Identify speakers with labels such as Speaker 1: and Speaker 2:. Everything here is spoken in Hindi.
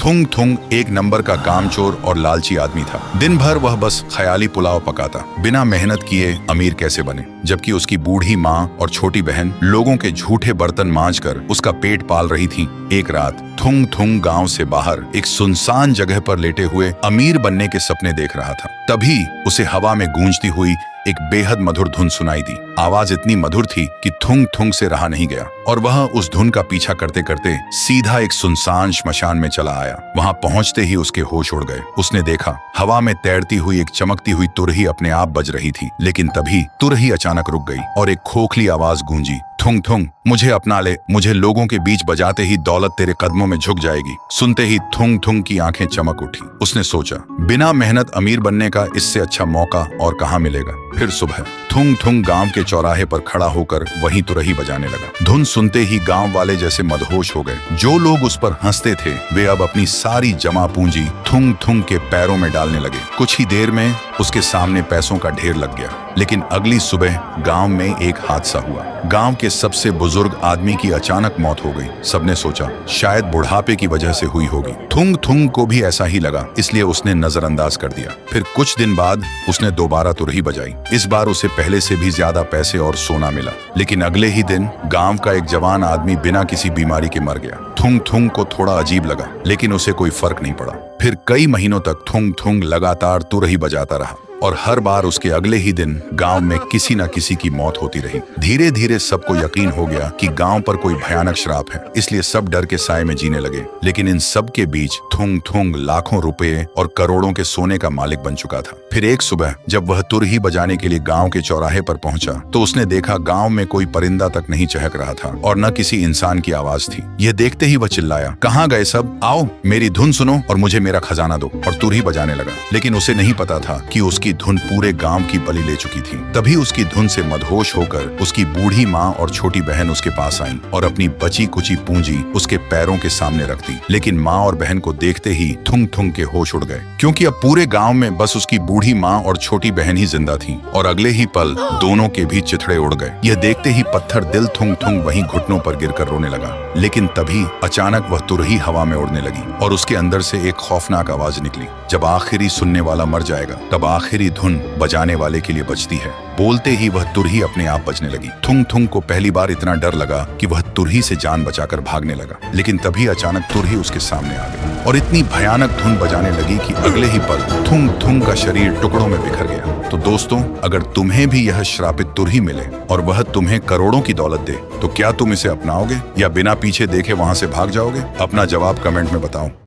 Speaker 1: थुंग थुंग एक नंबर का कामचोर और लालची आदमी था। दिन भर वह बस ख्याली पुलाव पकाता, बिना मेहनत किए अमीर कैसे बने, जबकि उसकी बूढ़ी माँ और छोटी बहन लोगों के झूठे बर्तन मांजकर उसका पेट पाल रही थी। एक रात थुंग थुंग गांव से बाहर एक सुनसान जगह पर लेटे हुए अमीर बनने के सपने देख रहा था। तभी उसे हवा में गूंजती हुई एक बेहद मधुर धुन सुनाई दी। आवाज इतनी मधुर थी कि थुंग थुंग से रहा नहीं गया और वह उस धुन का पीछा करते करते सीधा एक सुनसान श्मशान में चला आया। वहां पहुंचते ही उसके होश उड़ गए। उसने देखा हवा में तैरती हुई एक चमकती हुई तुरही अपने आप बज रही थी, लेकिन तभी तुरही अचानक रुक गई और एक खोखली आवाज गूंजी, थुंग थुंग मुझे अपना ले, मुझे लोगों के बीच बजाते ही दौलत तेरे कदमों में झुक जाएगी। सुनते ही थुंग थुंग की आंखें चमक उठी। उसने सोचा, बिना मेहनत अमीर बनने का इससे अच्छा मौका और कहाँ मिलेगा। फिर सुबह थुंग थुंग गांव के चौराहे पर खड़ा होकर वहीं तुरही बजाने लगा। धुन सुनते ही गांव वाले जैसे मदहोश हो गए। जो लोग उस पर हंसते थे वे अब अपनी सारी जमा पूंजी थुंग थुंग के पैरों में डालने लगे। कुछ ही देर में उसके सामने पैसों का ढेर लग गया। लेकिन अगली सुबह गांव में एक हादसा हुआ। गांव के सबसे बुजुर्ग आदमी की अचानक मौत हो गई। सबने सोचा शायद बुढ़ापे की वजह से हुई होगी। थुंग थुंग को भी ऐसा ही लगा, इसलिए उसने नजरअंदाज कर दिया। फिर कुछ दिन बाद उसने दोबारा तुरही बजाई। इस बार उसे पहले से भी ज्यादा पैसे और सोना मिला। लेकिन अगले ही दिन गांव का एक जवान आदमी बिना किसी बीमारी के मर गया। थुंग थुंग को थोड़ा अजीब लगा, लेकिन उसे कोई फर्क नहीं पड़ा। फिर कई महीनों तक थुंग थुंग लगातार तुरही बजाता रहा और हर बार उसके अगले ही दिन गांव में किसी न किसी की मौत होती रही। धीरे धीरे सबको यकीन हो गया कि गांव पर कोई भयानक श्राप है, इसलिए सब डर के साए में जीने लगे। लेकिन इन सब के बीच थुंग थुंग लाखों रुपए और करोड़ों के सोने का मालिक बन चुका था। फिर एक सुबह जब वह तुरही बजाने के लिए गांव के चौराहे पर पहुंचा तो उसने देखा गांव में कोई परिंदा तक नहीं चहक रहा था और न किसी इंसान की आवाज थी। यह देखते ही वह चिल्लाया, कहाँ गए सब, आओ मेरी धुन सुनो और मुझे मेरा खजाना दो, और तुरही बजाने लगा। लेकिन उसे नहीं पता था कि उसकी धुन पूरे गांव की बलि ले चुकी थी। तभी उसकी धुन से मदहोश होकर उसकी बूढ़ी माँ और छोटी बहन उसके पास आईं और अपनी बची कुची पूंजी उसके पैरों के सामने रख दी। लेकिन माँ और बहन को देखते ही थुंग थुंग के होश उड़ गए, क्योंकि अब पूरे गांव में बस उसकी बूढ़ी माँ और छोटी बहन ही जिंदा थी। और अगले ही पल दोनों के भी चिथड़े उड़ गए। यह देखते ही पत्थर दिल थुंग थुंग वहीं घुटनों पर गिरकर रोने लगा। लेकिन तभी अचानक वह तुरही हवा में उड़ने लगी और उसके अंदर से एक खौफनाक आवाज निकली, जब आखिरी सुनने वाला मर जाएगा तब आखिरी धुन बजाने वाले के लिए बजती है। बोलते ही वह तुरही अपने आप बजने लगी। थुंग थुंग को पहली बार इतना डर लगा कि वह तुरही से जान बचाकर भागने लगा। लेकिन तभी अचानक तुरही उसके सामने आ गई और इतनी भयानक धुन बजाने लगी कि अगले ही पल थुंग थुंग का शरीर टुकड़ों में बिखर गया। तो दोस्तों, अगर तुम्हें भी यह श्रापित तुरही मिले और वह तुम्हें करोड़ों की दौलत दे तो क्या तुम इसे अपनाओगे या बिना पीछे देखे वहां से भाग जाओगे? अपना जवाब कमेंट में बताओ।